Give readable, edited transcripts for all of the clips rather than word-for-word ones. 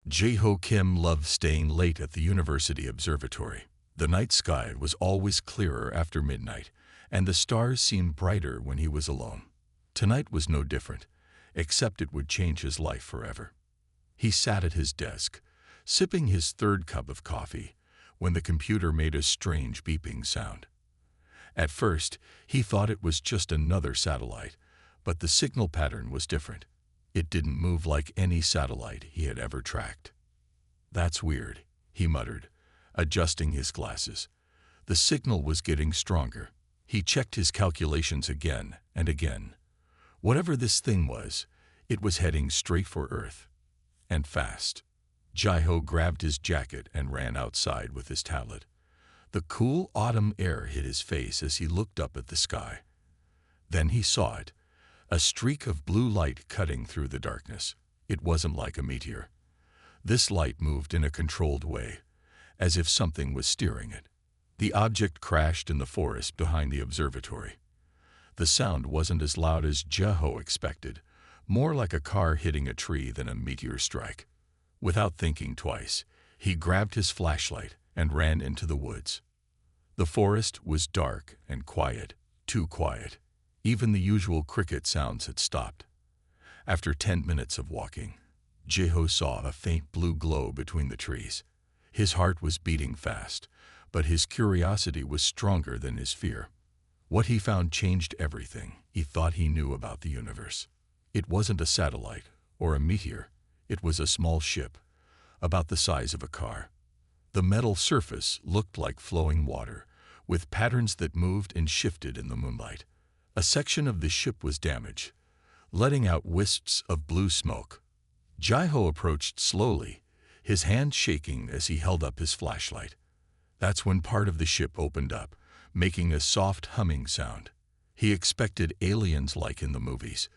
Jae-ho Kim loved staying late at the university observatory. The night sky was always clearer after midnight, and the stars seemed brighter when he was alone. Tonight was no different, except it would change his life forever. He sat at his desk, sipping his third cup of coffee, when the computer made a strange beeping sound. At first, he thought it was just another satellite, but the signal pattern was different. It didn't move like any satellite he had ever tracked. "That's weird," he muttered, adjusting his glasses. The signal was getting stronger. He checked his calculations again and again. Whatever this thing was, it was heading straight for Earth. And fast. Jae-ho grabbed his jacket and ran outside with his tablet. The cool autumn air hit his face as he looked up at the sky. Then he saw it, a streak of blue light cutting through the darkness. It wasn't like a meteor. This light moved in a controlled way, as if something was steering it. The object crashed in the forest behind the observatory. The sound wasn't as loud as Jae-ho expected, more like a car hitting a tree than a meteor strike. Without thinking twice, he grabbed his flashlight and ran into the woods. The forest was dark and quiet, too quiet. Even the usual cricket sounds had stopped. After 10 minutes of walking, Jae-ho saw a faint blue glow between the trees. His heart was beating fast, but his curiosity was stronger than his fear. What he found changed everything he thought he knew about the universe. It wasn't a satellite or a meteor. It was a small ship, about the size of a car. The metal surface looked like flowing water, with patterns that moved and shifted in the moonlight. A section of the ship was damaged, letting out wisps of blue smoke. Jae-ho approached slowly, his hand shaking as he held up his flashlight. That's when part of the ship opened up, making a soft humming sound. He expected aliens like in the movies,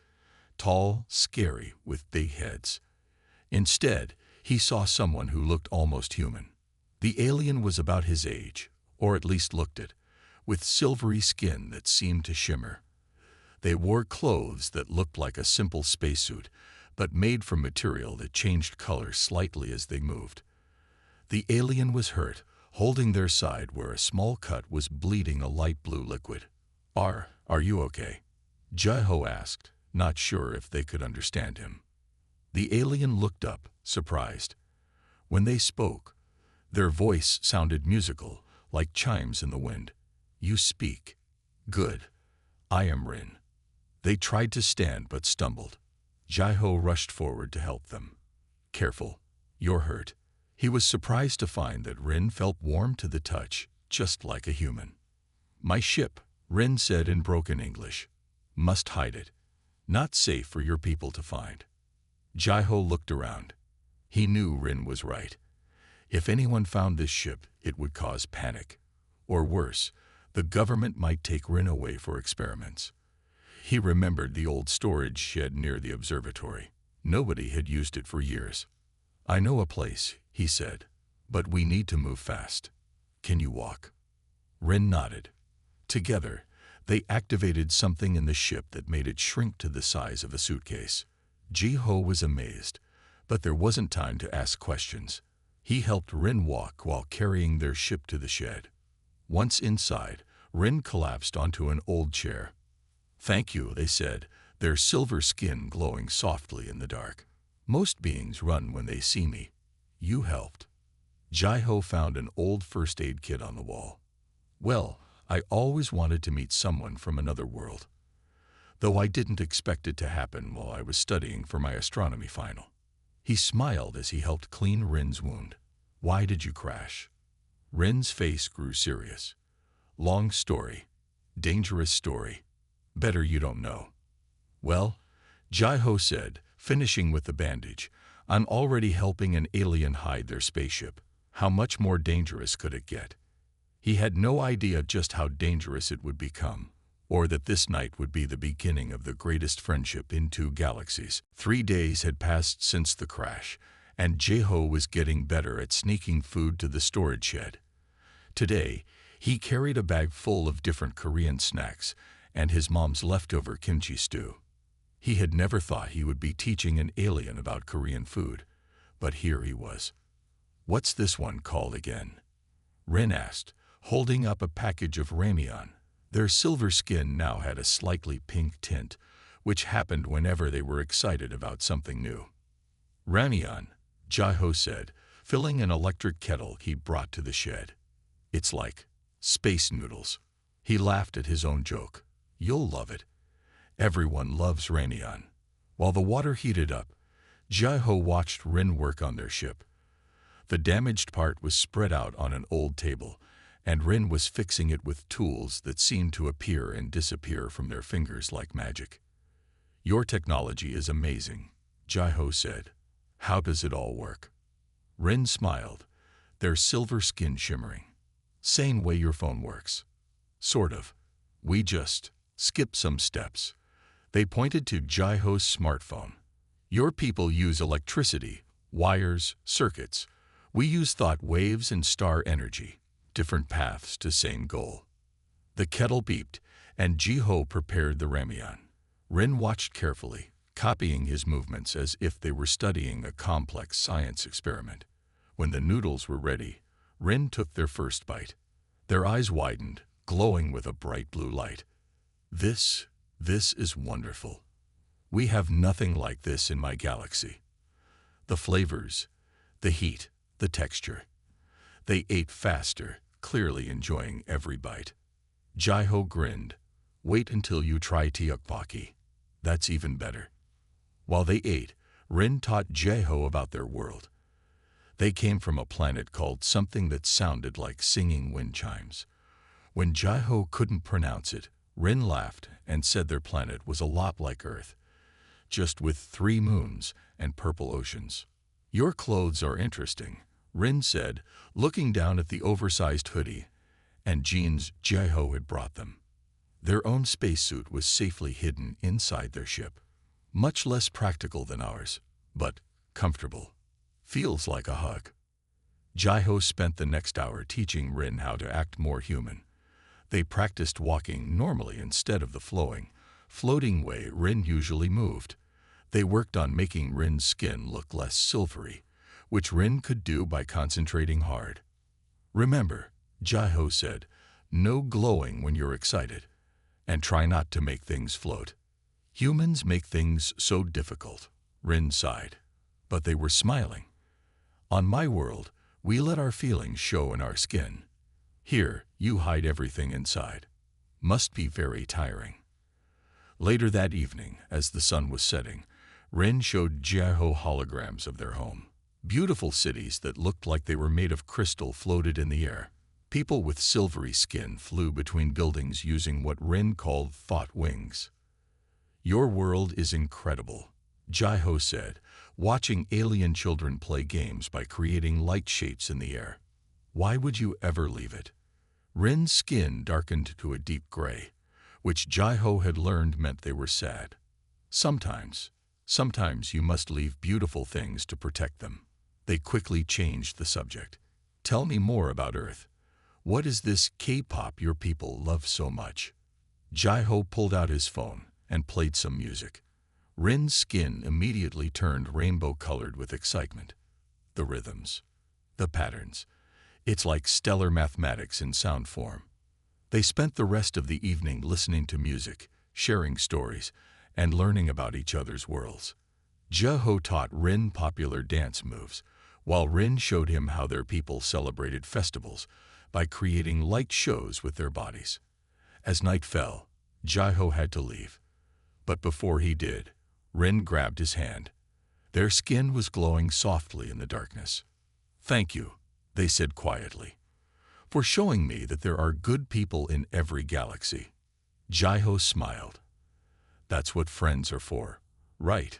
tall, scary, with big heads. Instead, he saw someone who looked almost human. The alien was about his age, or at least looked it, with silvery skin that seemed to shimmer. They wore clothes that looked like a simple spacesuit, but made from material that changed color slightly as they moved. The alien was hurt, holding their side where a small cut was bleeding a light blue liquid. Are you okay?" Jae-ho asked, not sure if they could understand him. The alien looked up, surprised. When they spoke, their voice sounded musical, like chimes in the wind. "You speak. Good. I am Rin." They tried to stand but stumbled. Jae-ho rushed forward to help them. "Careful. You're hurt." He was surprised to find that Rin felt warm to the touch, just like a human. "My ship," Rin said in broken English. "Must hide it. Not safe for your people to find." Jae-ho looked around. He knew Rin was right. If anyone found this ship, it would cause panic. Or worse, the government might take Rin away for experiments. He remembered the old storage shed near the observatory. Nobody had used it for years. "I know a place," he said, "but we need to move fast. Can you walk?" Rin nodded. Together, they activated something in the ship that made it shrink to the size of a suitcase. Jae-ho was amazed, but there wasn't time to ask questions. He helped Rin walk while carrying their ship to the shed. Once inside, Rin collapsed onto an old chair. "Thank you," they said, their silver skin glowing softly in the dark. "Most beings run when they see me. You helped." Jae-ho found an old first aid kit on the wall. "Well, I always wanted to meet someone from another world, though I didn't expect it to happen while I was studying for my astronomy final." He smiled as he helped clean Rin's wound. "Why did you crash?" Rin's face grew serious. "Long story. Dangerous story. Better you don't know." "Well," Jae-ho said, finishing with the bandage, "I'm already helping an alien hide their spaceship. How much more dangerous could it get?" He had no idea just how dangerous it would become, or that this night would be the beginning of the greatest friendship in 2 galaxies. 3 days had passed since the crash, and Jae-ho was getting better at sneaking food to the storage shed. Today, he carried a bag full of different Korean snacks and his mom's leftover kimchi stew. He had never thought he would be teaching an alien about Korean food, But here he was. "What's this one called again?" Rin asked, holding up a package of Ramyon. Their silver skin now had a slightly pink tint, which happened whenever they were excited about something new. "Ramyon," Jaiho said, filling an electric kettle he brought to the shed. "It's like space noodles." He laughed at his own joke. "You'll love it." Everyone loves Ramyon. While the water heated up, Jaiho watched Rin work on their ship. The damaged part was spread out on an old table, and Rin was fixing it with tools that seemed to appear and disappear from their fingers like magic. "Your technology is amazing," Jaiho said. "How does it all work?" Rin smiled, their silver skin shimmering. "Same way your phone works." "Sort of. We just skip some steps." They pointed to Jaiho's smartphone. "Your people use electricity, wires, circuits. We use thought waves and star energy, different paths to same goal." The kettle beeped, and Jaiho prepared the Ramyon. Rin watched carefully, copying his movements as if they were studying a complex science experiment. When the noodles were ready, Rin took their first bite. Their eyes widened, glowing with a bright blue light. This is wonderful. We have nothing like this in my galaxy." The flavors, the heat, the texture. They ate faster, clearly enjoying every bite. Jaiho grinned. "Wait until you try tteokbokki. That's even better." While they ate, Rin taught Jaiho about their world. They came from a planet called something that sounded like singing wind chimes. When Jaiho couldn't pronounce it, Rin laughed and said their planet was a lot like Earth, just with 3 moons and purple oceans. "Your clothes are interesting," Rin said, looking down at the oversized hoodie and jeans Jaiho had brought them. Their own spacesuit was safely hidden inside their ship. "Much less practical than ours, but comfortable. Feels like a hug." Jaiho spent the next hour teaching Rin how to act more human. They practiced walking normally instead of the floating way Rin usually moved. They worked on making Rin's skin look less silvery, which Rin could do by concentrating hard. "Remember," Jaiho said, "no glowing when you're excited, and try not to make things float." "Humans make things so difficult," Rin sighed, but they were smiling. "On my world, we let our feelings show in our skin. Here, you hide everything inside. Must be very tiring." Later that evening, as the sun was setting, Rin showed Jaiho holograms of their home. Beautiful cities that looked like they were made of crystal floated in the air. People with silvery skin flew between buildings using what Rin called thought wings. "Your world is incredible," Jaiho said, watching alien children play games by creating light shapes in the air. "Why would you ever leave it?" Rin's skin darkened to a deep gray, which Jaiho had learned meant they were sad. Sometimes you must leave beautiful things to protect them." They quickly changed the subject. "Tell me more about Earth. What is this K-pop your people love so much?" Jaiho pulled out his phone and played some music. Rin's skin immediately turned rainbow-colored with excitement. The rhythms, the patterns. It's like stellar mathematics in sound form. They spent the rest of the evening listening to music, sharing stories, and learning about each other's worlds. Jaiho taught Rin popular dance moves, while Rin showed him how their people celebrated festivals by creating light shows with their bodies. As night fell, Jaiho had to leave. But before he did, Rin grabbed his hand. Their skin was glowing softly in the darkness. "Thank you," they said quietly, "for showing me that there are good people in every galaxy." Jaiho smiled. "That's what friends are for, right?"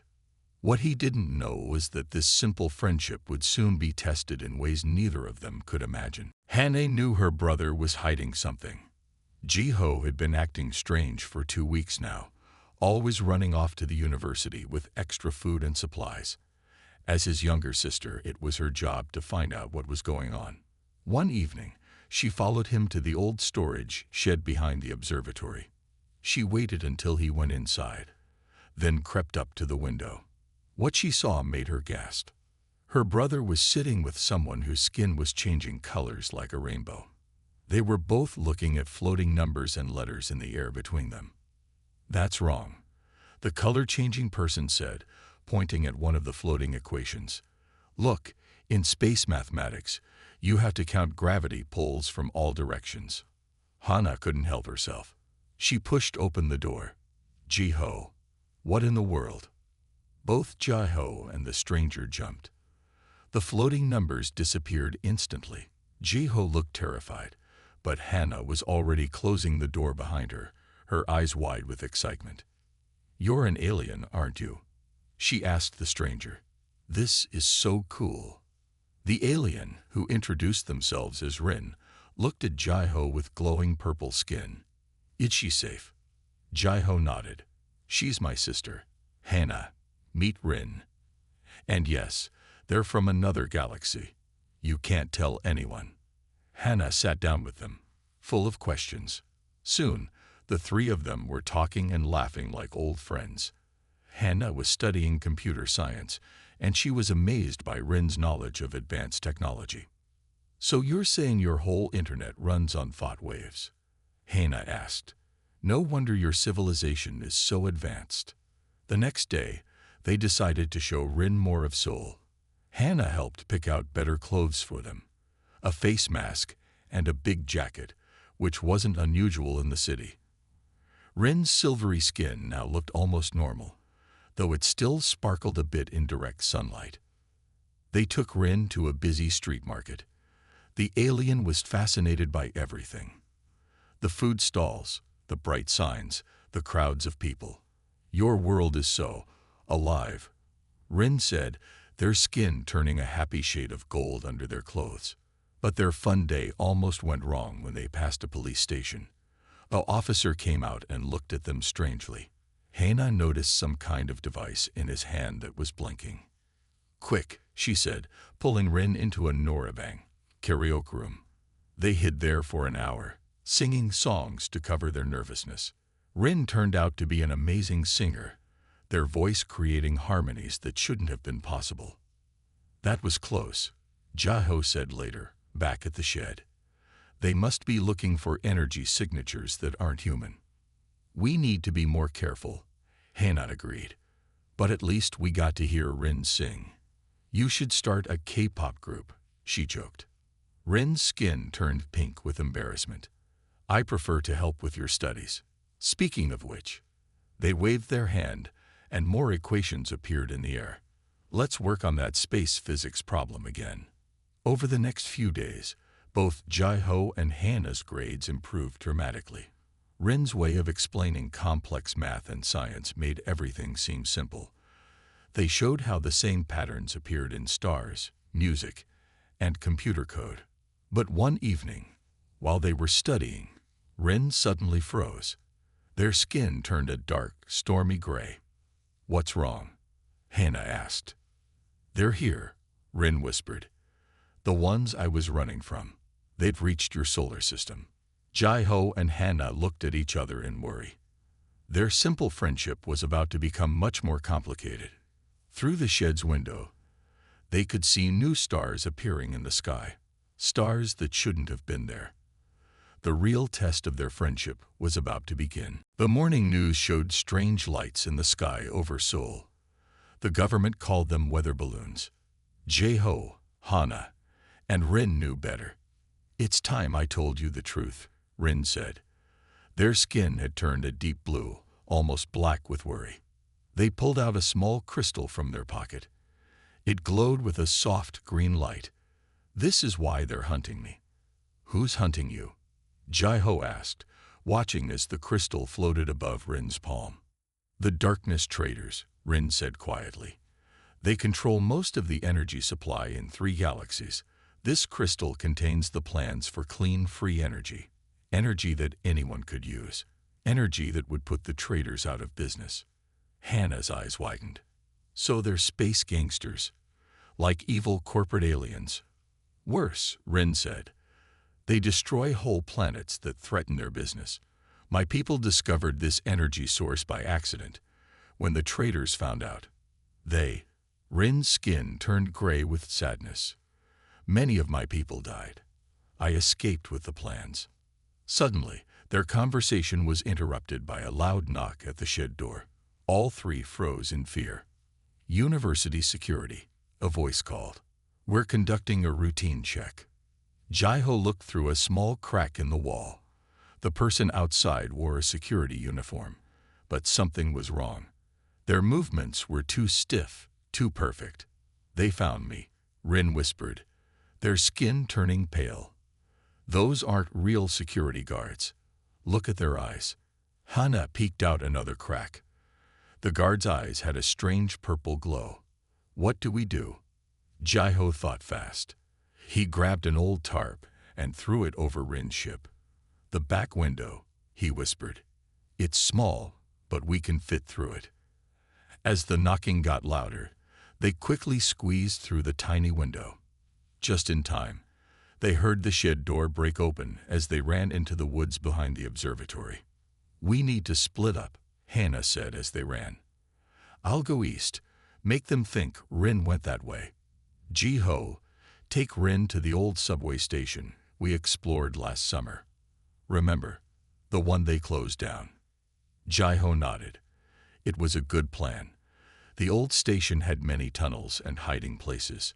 What he didn't know was that this simple friendship would soon be tested in ways neither of them could imagine. Hannah knew her brother was hiding something. Jaiho had been acting strange for 2 weeks now, always running off to the university with extra food and supplies. As his younger sister, it was her job to find out what was going on. One evening, she followed him to the old storage shed behind the observatory. She waited until he went inside, then crept up to the window. What she saw made her gasp. Her brother was sitting with someone whose skin was changing colors like a rainbow. They were both looking at floating numbers and letters in the air between them. "That's wrong," the color-changing person said, pointing at one of the floating equations. "Look, in space mathematics, you have to count gravity pulls from all directions." Hana couldn't help herself. She pushed open the door. "Ji-ho, what in the world?" Both Ji-ho and the stranger jumped. The floating numbers disappeared instantly. Ji-ho looked terrified, but Hana was already closing the door behind her, her eyes wide with excitement. "You're an alien, aren't you?" she asked the stranger. "This is so cool." The alien, who introduced themselves as Rin, looked at Ji-ho with glowing purple skin. "Is she safe?" Ji-ho nodded. "She's my sister, Hana. Meet Rin. And yes, they're from another galaxy. You can't tell anyone." Hana sat down with them, full of questions. Soon, the three of them were talking and laughing like old friends. Hana was studying computer science, and she was amazed by Rin's knowledge of advanced technology. "So you're saying your whole internet runs on thought waves?" Hana asked. "No wonder your civilization is so advanced." The next day, they decided to show Rin more of Seoul. Hana helped pick out better clothes for them, a face mask and a big jacket, which wasn't unusual in the city. Rin's silvery skin now looked almost normal, though it still sparkled a bit in direct sunlight. They took Rin to a busy street market. The alien was fascinated by everything. The food stalls, the bright signs, the crowds of people. "Your world is so alive," Rin said, their skin turning a happy shade of gold under their clothes. But their fun day almost went wrong when they passed a police station. An officer came out and looked at them strangely. Hana noticed some kind of device in his hand that was blinking. "Quick," she said, pulling Rin into a Norabang karaoke room. They hid there for an hour, singing songs to cover their nervousness. Rin turned out to be an amazing singer, their voice creating harmonies that shouldn't have been possible. "That was close," Ji-ho said later, back at the shed. "They must be looking for energy signatures that aren't human." "We need to be more careful," Hana agreed. "But at least we got to hear Rin sing." "You should start a K-pop group," she joked. Rin's skin turned pink with embarrassment. "I prefer to help with your studies. Speaking of which," they waved their hand, and more equations appeared in the air. "Let's work on that space physics problem again." Over the next few days, both Ji-ho and Hana's grades improved dramatically. Rin's way of explaining complex math and science made everything seem simple. They showed how the same patterns appeared in stars, music, and computer code. But one evening, while they were studying, Rin suddenly froze. Their skin turned a dark, stormy gray. "What's wrong?" Hana asked. "They're here," Rin whispered. "The ones I was running from. They've reached your solar system." Ji-ho and Hana looked at each other in worry. Their simple friendship was about to become much more complicated. Through the shed's window, they could see new stars appearing in the sky, stars that shouldn't have been there. The real test of their friendship was about to begin. The morning news showed strange lights in the sky over Seoul. The government called them weather balloons. Ji-ho, Hana, and Rin knew better. "It's time I told you the truth," Rin said. Their skin had turned a deep blue, almost black with worry. They pulled out a small crystal from their pocket. It glowed with a soft green light. "This is why they're hunting me." "Who's hunting you?" Ji-ho asked, watching as the crystal floated above Rin's palm. "The darkness traders," Rin said quietly. "They control most of the energy supply in 3 galaxies. This crystal contains the plans for clean, free energy. Energy that anyone could use. Energy that would put the traders out of business." Hana's eyes widened. "So they're space gangsters, like evil corporate aliens." "Worse," Rin said. "They destroy whole planets that threaten their business. My people discovered this energy source by accident. When the traders found out, they Rin's skin turned gray with sadness. Many of my people died. I escaped with the plans. Suddenly, their conversation was interrupted by a loud knock at the shed door. All three froze in fear. University security, a voice called. We're conducting a routine check. Jai-Ho looked through a small crack in the wall. The person outside wore a security uniform, but something was wrong. Their movements were too stiff, too perfect. They found me, Rin whispered, their skin turning pale. Those aren't real security guards. Look at their eyes. Hana peeked out another crack. The guard's eyes had a strange purple glow. What do we do? Jai-Ho thought fast. He grabbed an old tarp and threw it over Rin's ship. The back window, he whispered. It's small, but we can fit through it. As the knocking got louder, they quickly squeezed through the tiny window. Just in time, they heard the shed door break open as they ran into the woods behind the observatory. We need to split up, Hannah said as they ran. I'll go east. Make them think Rin went that way. Ji-Ho, take Rin to the old subway station we explored last summer. Remember, the one they closed down. Jai-Ho nodded. It was a good plan. The old station had many tunnels and hiding places.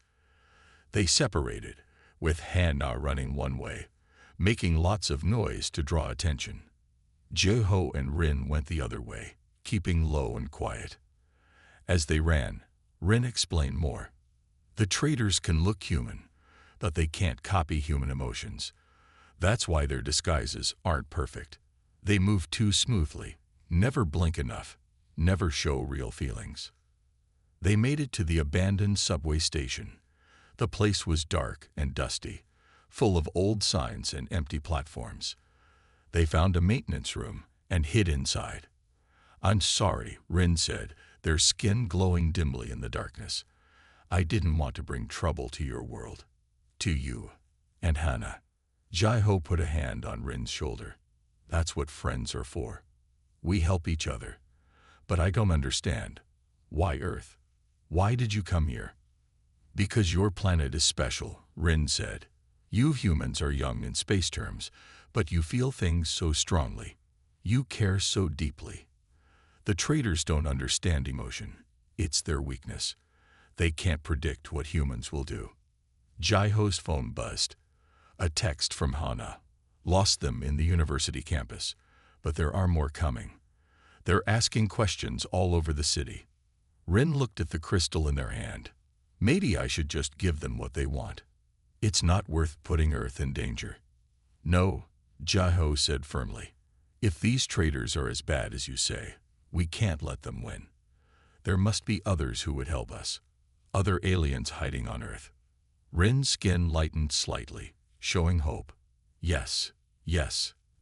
They separated, with Hannah running one way, making lots of noise to draw attention. Jai-Ho and Rin went the other way, keeping low and quiet. As they ran, Rin explained more. The traitors can look human, but they can't copy human emotions. That's why their disguises aren't perfect. They move too smoothly, never blink enough, never show real feelings. They made it to the abandoned subway station. The place was dark and dusty, full of old signs and empty platforms. They found a maintenance room and hid inside. I'm sorry, Rin said, their skin glowing dimly in the darkness. I didn't want to bring trouble to your world. To you and Hannah. Jai-Ho put a hand on Rin's shoulder. That's what friends are for. We help each other. But I don't understand. Why Earth? Why did you come here? Because your planet is special, Rin said. You humans are young in space terms, but you feel things so strongly. You care so deeply. The traitors don't understand emotion. It's their weakness. They can't predict what humans will do. Jai-Ho's phone buzzed. A text from Hana. Lost them in the university campus, but there are more coming. They're asking questions all over the city. Rin looked at the crystal in their hand. Maybe I should just give them what they want. It's not worth putting Earth in danger. No, Jai-Ho said firmly. If these traitors are as bad as you say, we can't let them win. There must be others who would help us. Other aliens hiding on Earth. Rin's skin lightened slightly, showing hope. Yes,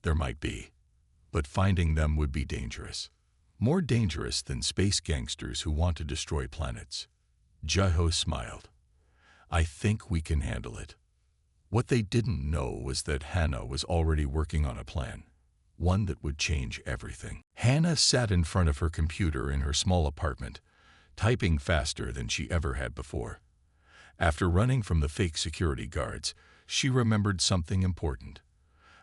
there might be. But finding them would be dangerous. More dangerous than space gangsters who want to destroy planets. Jai-Ho smiled. I think we can handle it. What they didn't know was that Hannah was already working on a plan. One that would change everything. Hannah sat in front of her computer in her small apartment, typing faster than she ever had before. After running from the fake security guards, she remembered something important.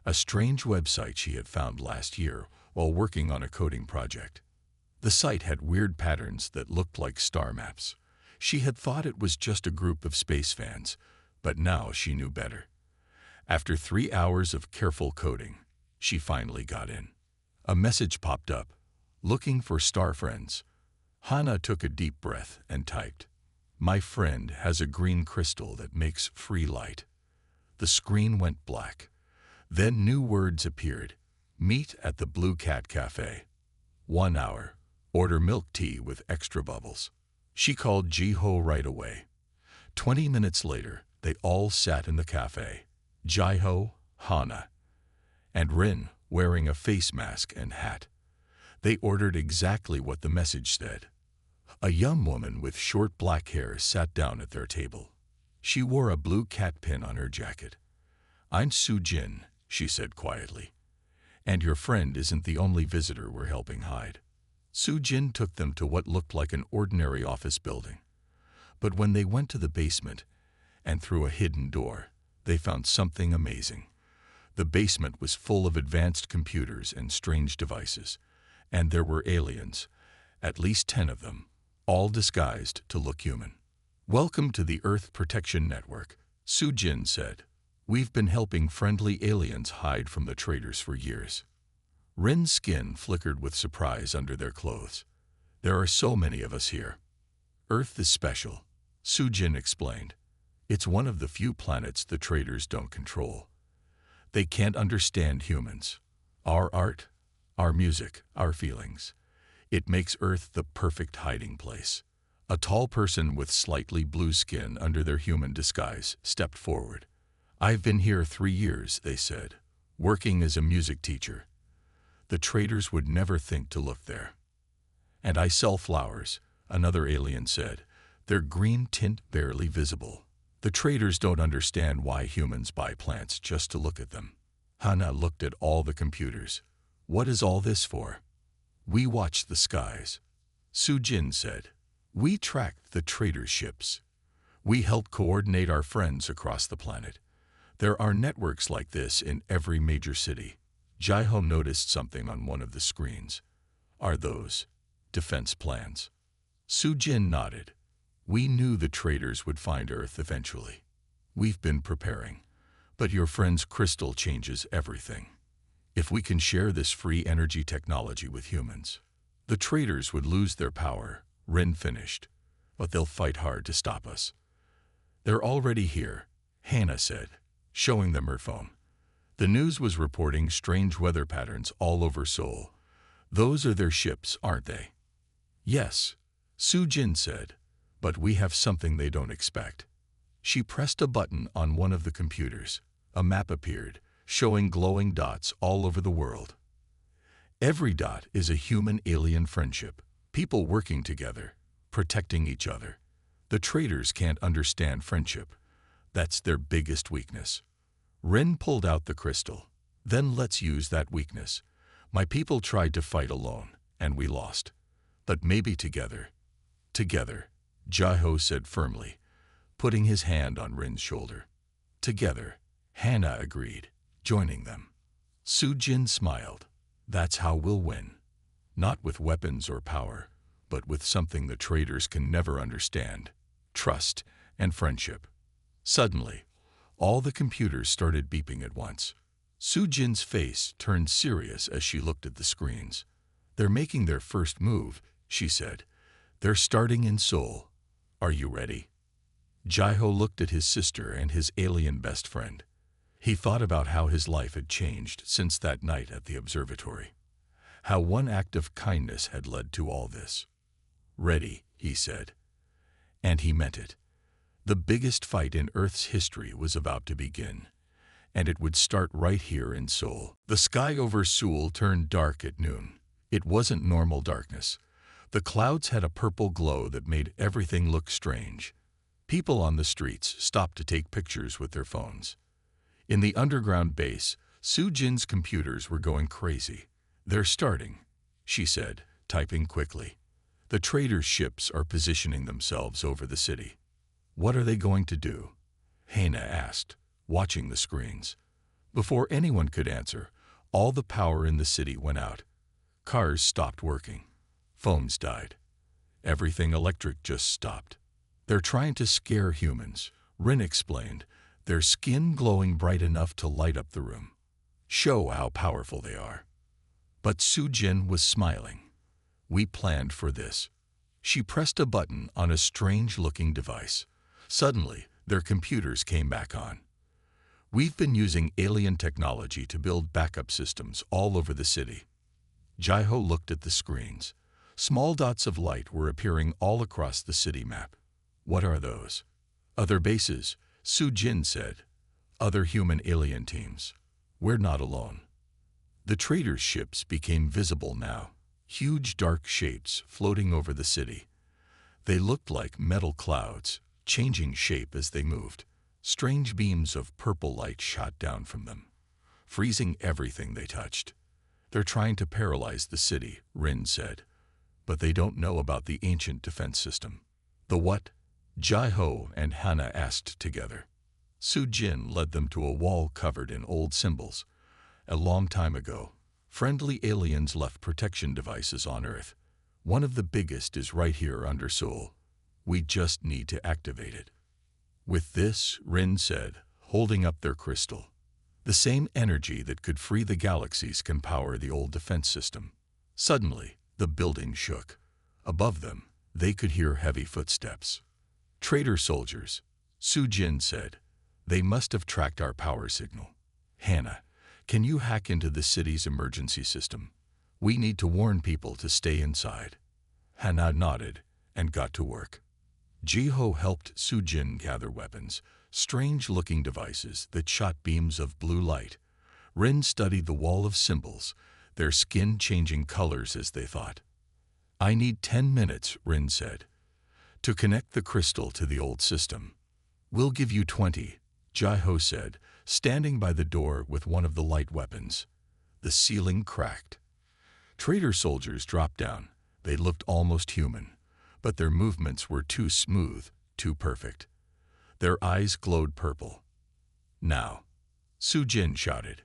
A strange website she had found last year while working on a coding project. The site had weird patterns that looked like star maps. She had thought it was just a group of space fans, but now she knew better. After 3 hours of careful coding, she finally got in. A message popped up, looking for star friends. Hannah took a deep breath and typed, "My friend has a green crystal that makes free light." The screen went black. Then new words appeared. Meet at the Blue Cat Cafe. 1 hour. Order milk tea with extra bubbles. She called Ji-Ho right away. 20 minutes later, they all sat in the cafe. Jai-Ho, Hannah, and Rin wearing a face mask and hat. They ordered exactly what the message said. A young woman with short black hair sat down at their table. She wore a blue cat pin on her jacket. "I'm Soo-Jin," she said quietly. "And your friend isn't the only visitor we're helping hide." Soo-Jin took them to what looked like an ordinary office building. But when they went to the basement and through a hidden door, they found something amazing. The basement was full of advanced computers and strange devices, and there were aliens, at least 10 of them, all disguised to look human. "Welcome to the Earth Protection Network," Su-Jin said. "We've been helping friendly aliens hide from the traitors for years." Rin's skin flickered with surprise under their clothes. "There are so many of us here." "Earth is special," Su-Jin explained. "It's one of the few planets the traitors don't control. They can't understand humans, our art, our music, our feelings. It makes Earth the perfect hiding place." A tall person with slightly blue skin under their human disguise stepped forward. "I've been here 3 years," they said, "working as a music teacher. The traitors would never think to look there." "And I sell flowers," another alien said, their green tint barely visible. "The traitors don't understand why humans buy plants just to look at them." Hana looked at all the computers. "What is all this for?" "We watch the skies," Su-Jin said. "We track the traitors' ships. We help coordinate our friends across the planet. There are networks like this in every major city." Jaiho noticed something on one of the screens. "Are those defense plans?" Su-Jin nodded. "We knew the traitors would find Earth eventually. We've been preparing. But your friend's crystal changes everything. If we can share this free energy technology with humans, the traitors would lose their power," Rin finished. "But they'll fight hard to stop us." "They're already here," Hannah said, showing them her phone. The news was reporting strange weather patterns all over Seoul. "Those are their ships, aren't they?" "Yes," Su-Jin said, "but we have something they don't expect." She pressed a button on one of the computers. A map appeared, showing glowing dots all over the world. Every dot is a human-alien friendship, people working together, protecting each other. The traitors can't understand friendship. That's their biggest weakness. Rin pulled out the crystal. "Then let's use that weakness. My people tried to fight alone, and we lost. But maybe together." "Together," Jaiho said firmly, putting his hand on Rin's shoulder. "Together," Hannah agreed, joining them. Su-Jin smiled. "That's how we'll win. Not with weapons or power, but with something the traitors can never understand: trust and friendship." Suddenly, all the computers started beeping at once. Su-Jin's face turned serious as she looked at the screens. "They're making their first move," she said. "They're starting in Seoul. Are you ready?" Jaiho looked at his sister and his alien best friend. He thought about how his life had changed since that night at the observatory. How one act of kindness had led to all this. "Ready," he said. And he meant it. The biggest fight in Earth's history was about to begin, and it would start right here in Seoul. The sky over Seoul turned dark at noon. It wasn't normal darkness. The clouds had a purple glow that made everything look strange. People on the streets stopped to take pictures with their phones. In the underground base, Su-Jin's computers were going crazy. "They're starting," she said, typing quickly. "The traitors' ships are positioning themselves over the city." "What are they going to do?" Hannah asked, watching the screens. Before anyone could answer, all the power in the city went out. Cars stopped working. Phones died. Everything electric just stopped. "They're trying to scare humans," Rin explained, their skin glowing bright enough to light up the room. "Show how powerful they are." But Su-Jin was smiling. "We planned for this." She pressed a button on a strange-looking device. Suddenly, their computers came back on. "We've been using alien technology to build backup systems all over the city." Jaiho looked at the screens. Small dots of light were appearing all across the city map. "What are those?" "Other bases," Su-Jin said. "Other human-alien teams. We're not alone." The traitors' ships became visible now, huge dark shapes floating over the city. They looked like metal clouds, changing shape as they moved. Strange beams of purple light shot down from them, freezing everything they touched. "They're trying to paralyze the city," Rin said. "But they don't know about the ancient defense system." "The what?" Jai-Ho and Hana asked together. Su-Jin led them to a wall covered in old symbols. A long time ago, friendly aliens left protection devices on Earth. One of the biggest is right here under Seoul. We just need to activate it. With this, Rin said, holding up their crystal. The same energy that could free the galaxies can power the old defense system. Suddenly, the building shook. Above them, they could hear heavy footsteps. Traitor soldiers, Su-Jin said. They must have tracked our power signal. Hana, can you hack into the city's emergency system? We need to warn people to stay inside. Hana nodded and got to work. Ji-Ho helped Su-Jin gather weapons, strange-looking devices that shot beams of blue light. Rin studied the wall of symbols, their skin changing colors as they thought. I need 10 minutes, Rin said, to connect the crystal to the old system. We'll give you 20, Ji-Ho said, standing by the door with one of the light weapons. The ceiling cracked. Traitor soldiers dropped down. They looked almost human, but their movements were too smooth, too perfect. Their eyes glowed purple. Now, Su-Jin shouted.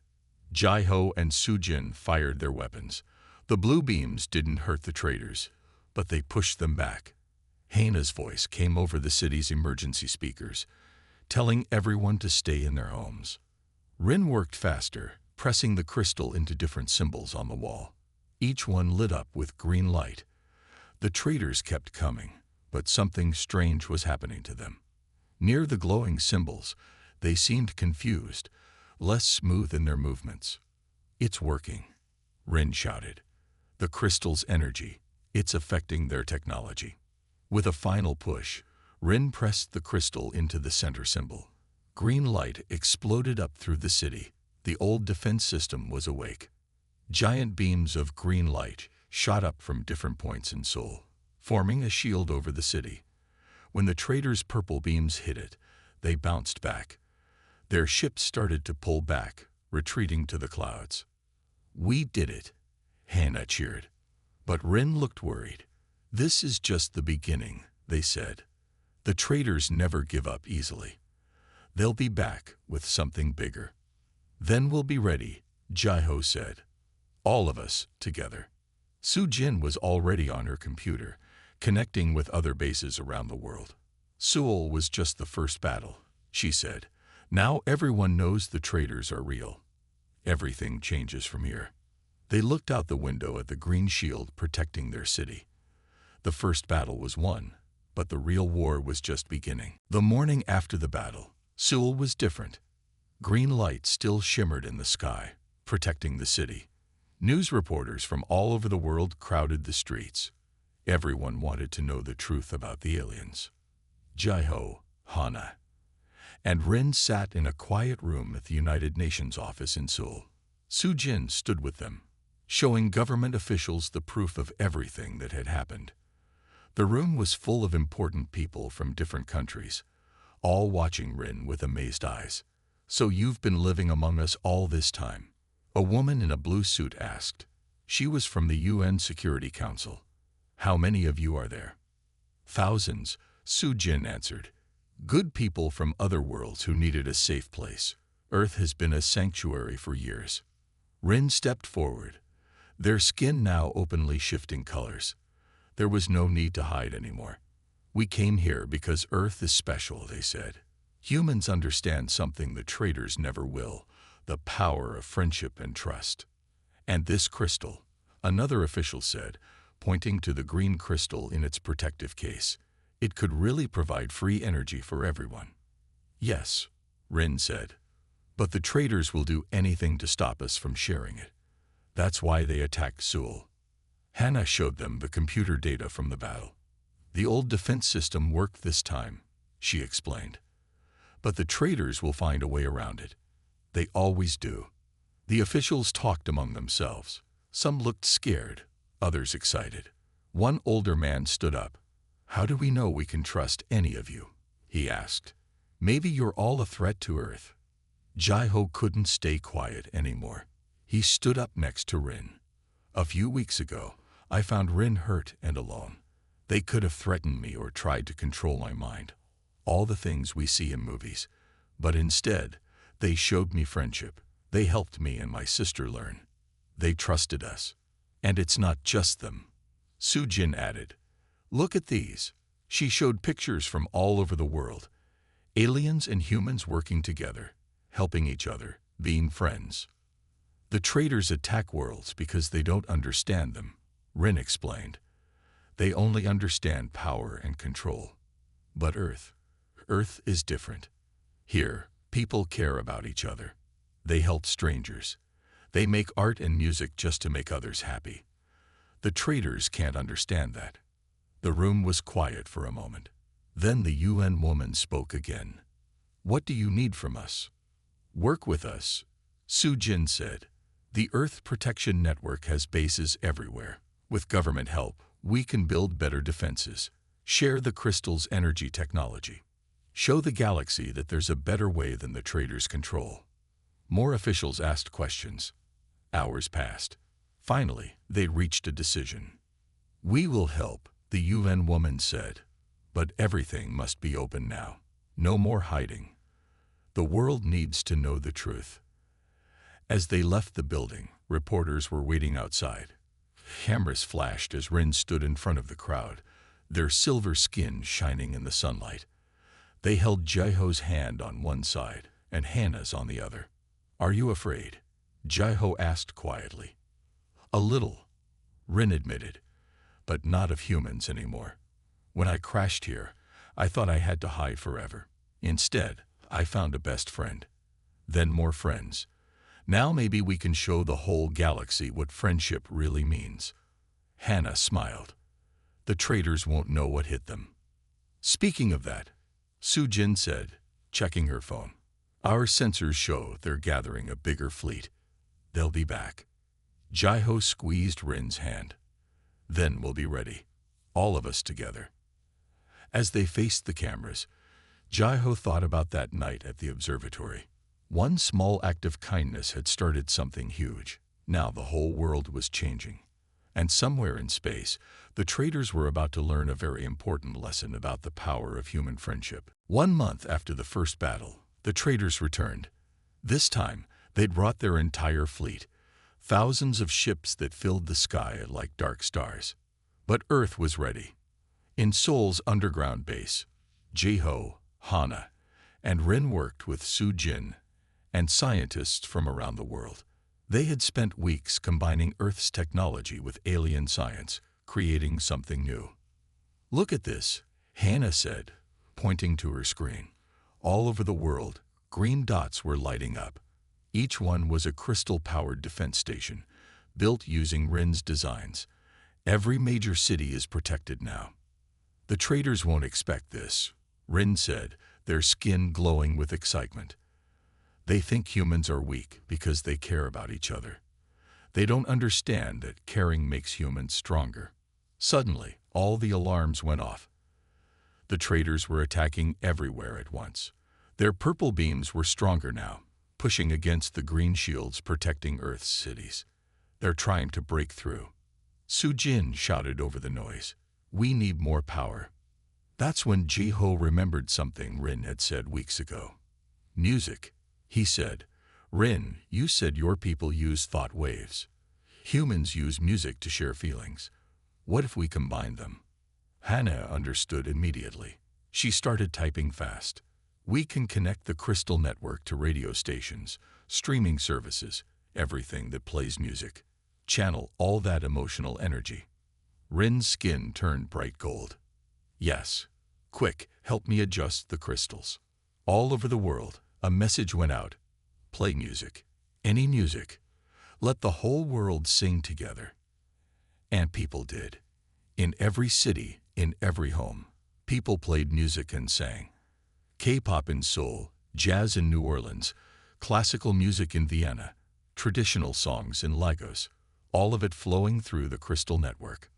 Ji-Ho and Su-Jin fired their weapons. The blue beams didn't hurt the traitors, but they pushed them back. Hana's voice came over the city's emergency speakers, telling everyone to stay in their homes. Rin worked faster, pressing the crystal into different symbols on the wall. Each one lit up with green light. The traitors kept coming, but something strange was happening to them. Near the glowing symbols, they seemed confused, less smooth in their movements. It's working, Rin shouted. The crystal's energy, it's affecting their technology. With a final push, Rin pressed the crystal into the center symbol. Green light exploded up through the city. The old defense system was awake. Giant beams of green light shot up from different points in Seoul, forming a shield over the city. When the traitors' purple beams hit it, they bounced back. Their ships started to pull back, retreating to the clouds. We did it, Hana cheered. But Rin looked worried. This is just the beginning, they said. The traitors never give up easily. They'll be back with something bigger. Then we'll be ready, Ji-Ho said. All of us together. Su-Jin was already on her computer, connecting with other bases around the world. Seoul was just the first battle, she said. Now everyone knows the traitors are real. Everything changes from here. They looked out the window at the green shield protecting their city. The first battle was won, but the real war was just beginning. The morning after the battle, Seoul was different. Green light still shimmered in the sky, protecting the city. News reporters from all over the world crowded the streets. Everyone wanted to know the truth about the aliens. Ji-Ho, Hana, and Rin sat in a quiet room at the United Nations office in Seoul. Su-Jin stood with them, showing government officials the proof of everything that had happened. The room was full of important people from different countries, all watching Rin with amazed eyes. So you've been living among us all this time? A woman in a blue suit asked. She was from the UN Security Council. How many of you are there? Thousands, Su-Jin answered. Good people from other worlds who needed a safe place. Earth has been a sanctuary for years. Rin stepped forward, their skin now openly shifting colors. There was no need to hide anymore. We came here because Earth is special, they said. Humans understand something the traitors never will, the power of friendship and trust. And this crystal, another official said, pointing to the green crystal in its protective case, it could really provide free energy for everyone. Yes, Rin said, but the traitors will do anything to stop us from sharing it. That's why they attacked Seoul. Hana showed them the computer data from the battle. The old defense system worked this time, she explained. But the traitors will find a way around it. They always do. The officials talked among themselves. Some looked scared, others excited. One older man stood up. How do we know we can trust any of you? He asked. Maybe you're all a threat to Earth. Ji-Ho couldn't stay quiet anymore. He stood up next to Rin. A few weeks ago, I found Rin hurt and alone. They could have threatened me or tried to control my mind. all the things we see in movies. But instead, they showed me friendship. They helped me and my sister learn. They trusted us. And it's not just them. Su-jin added, "Look at these." She showed pictures from all over the world. Aliens and humans working together, helping each other, being friends. The traitors attack worlds because they don't understand them, Rin explained. They only understand power and control. But Earth is different. Here, people care about each other. They help strangers. They make art and music just to make others happy. The traitors can't understand that. The room was quiet for a moment. Then the UN woman spoke again. "What do you need from us?" "Work with us," Su-jin said. "The Earth Protection Network has bases everywhere. With government help, we can build better defenses, share the crystal's energy technology, show the galaxy that there's a better way than the traitors control." More officials asked questions. Hours passed. Finally, they reached a decision. "We will help," the UN woman said. "But everything must be open now. No more hiding. The world needs to know the truth." As they left the building, reporters were waiting outside. Cameras flashed as Rin stood in front of the crowd, their silver skin shining in the sunlight. They held Jaiho's hand on one side and Hannah's on the other. "Are you afraid?" Jaiho asked quietly. "A little," Rin admitted, "but not of humans anymore. When I crashed here, I thought I had to hide forever. Instead, I found a best friend. Then more friends. Now maybe we can show the whole galaxy what friendship really means." Hannah smiled. "The traitors won't know what hit them." "Speaking of that," Su-jin said, checking her phone, "our sensors show they're gathering a bigger fleet. They'll be back." Jaiho squeezed Rin's hand. "Then we'll be ready, all of us together." As they faced the cameras, Jaiho thought about that night at the observatory. One small act of kindness had started something huge. Now the whole world was changing. And somewhere in space, the traitors were about to learn a very important lesson about the power of human friendship. 1 month after the first battle, the traitors returned. This time, they'd brought their entire fleet, thousands of ships that filled the sky like dark stars. But Earth was ready. In Seoul's underground base, Jaiho, Hana, and Rin worked with Su-jin and scientists from around the world. They had spent weeks combining Earth's technology with alien science, creating something new. "Look at this," Hannah said, pointing to her screen. All over the world, green dots were lighting up. Each one was a crystal-powered defense station, built using Rin's designs. Every major city is protected now. "The traitors won't expect this," Rin said, their skin glowing with excitement. "They think humans are weak because they care about each other. They don't understand that caring makes humans stronger." Suddenly, all the alarms went off. The traitors were attacking everywhere at once. Their purple beams were stronger now, pushing against the green shields protecting Earth's cities. "They're trying to break through." Su-jin shouted over the noise, "We need more power." That's when Jaiho remembered something Rin had said weeks ago. "Music," he said. "Rin, you said your people use thought waves. Humans use music to share feelings. What if we combine them?" Hannah understood immediately. She started typing fast. "We can connect the crystal network to radio stations, streaming services, everything that plays music. Channel all that emotional energy." Rin's skin turned bright gold. "Yes. Quick, help me adjust the crystals." All over the world, a message went out. "Play music. Any music. Let the whole world sing together." And people did. In every city, in every home, people played music and sang. K-pop in Seoul, jazz in New Orleans, classical music in Vienna, traditional songs in Lagos, all of it flowing through the crystal network.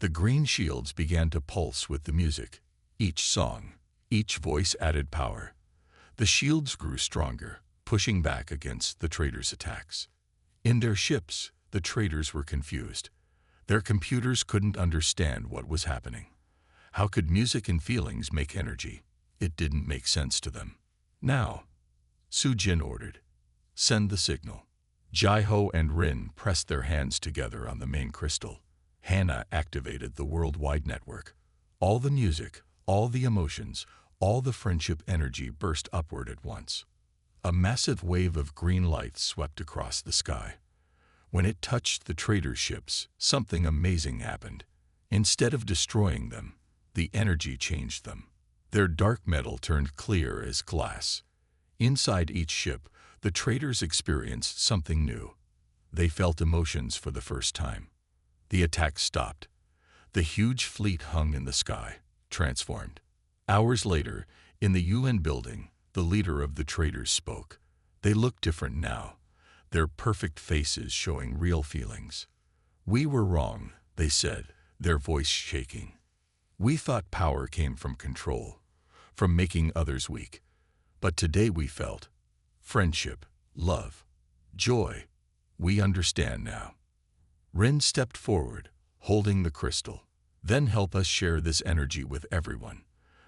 The green shields began to pulse with the music. Each song, each voice added power. The shields grew stronger, pushing back against the traitors' attacks. In their ships, the traitors were confused. Their computers couldn't understand what was happening. How could music and feelings make energy? It didn't make sense to them. Now, Su Jin ordered, "Send the signal." Jai-Ho and Rin pressed their hands together on the main crystal. Hannah activated the worldwide network. All the music, all the emotions, all the friendship energy burst upward at once. A massive wave of green light swept across the sky. When it touched the trader ships, something amazing happened. Instead of destroying them, the energy changed them. Their dark metal turned clear as glass. Inside each ship, the traders experienced something new. They felt emotions for the first time. The attack stopped. The huge fleet hung in the sky, transformed. Hours later, in the UN building, the leader of the traders spoke. They looked different now, their perfect faces showing real feelings. "We were wrong," they said, their voice shaking. "We thought power came from control, from making others weak. But today we felt friendship, love, joy. We understand now." Rin stepped forward, holding the crystal. "Then help us share this energy with everyone.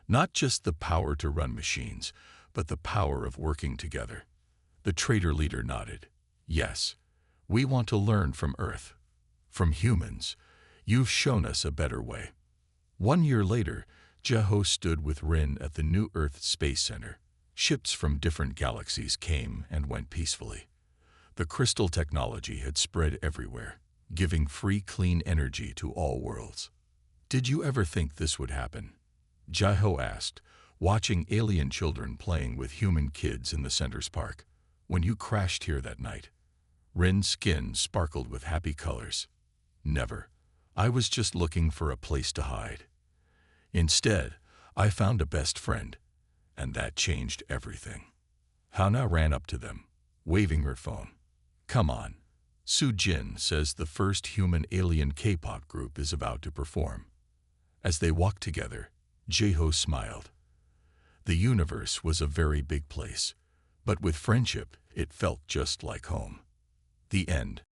Not just the power to run machines, but the power of working together." The trader leader nodded. "Yes, we want to learn from Earth. From humans. You've shown us a better way." 1 year later, Jai-Ho stood with Rin at the New Earth Space Center. Ships from different galaxies came and went peacefully. The crystal technology had spread everywhere, giving free, clean energy to all worlds. "Did you ever think this would happen?" Jai-Ho asked, watching alien children playing with human kids in the center's park. "When you crashed here that night?" Rin's skin sparkled with happy colors. "Never. I was just looking for a place to hide. Instead, I found a best friend, and that changed everything." Hannah ran up to them, waving her phone. "Come on. Su Jin says the first human-alien K-pop group is about to perform." As they walked together, Jai-Ho smiled. The universe was a very big place, but with friendship, it felt just like home. The end.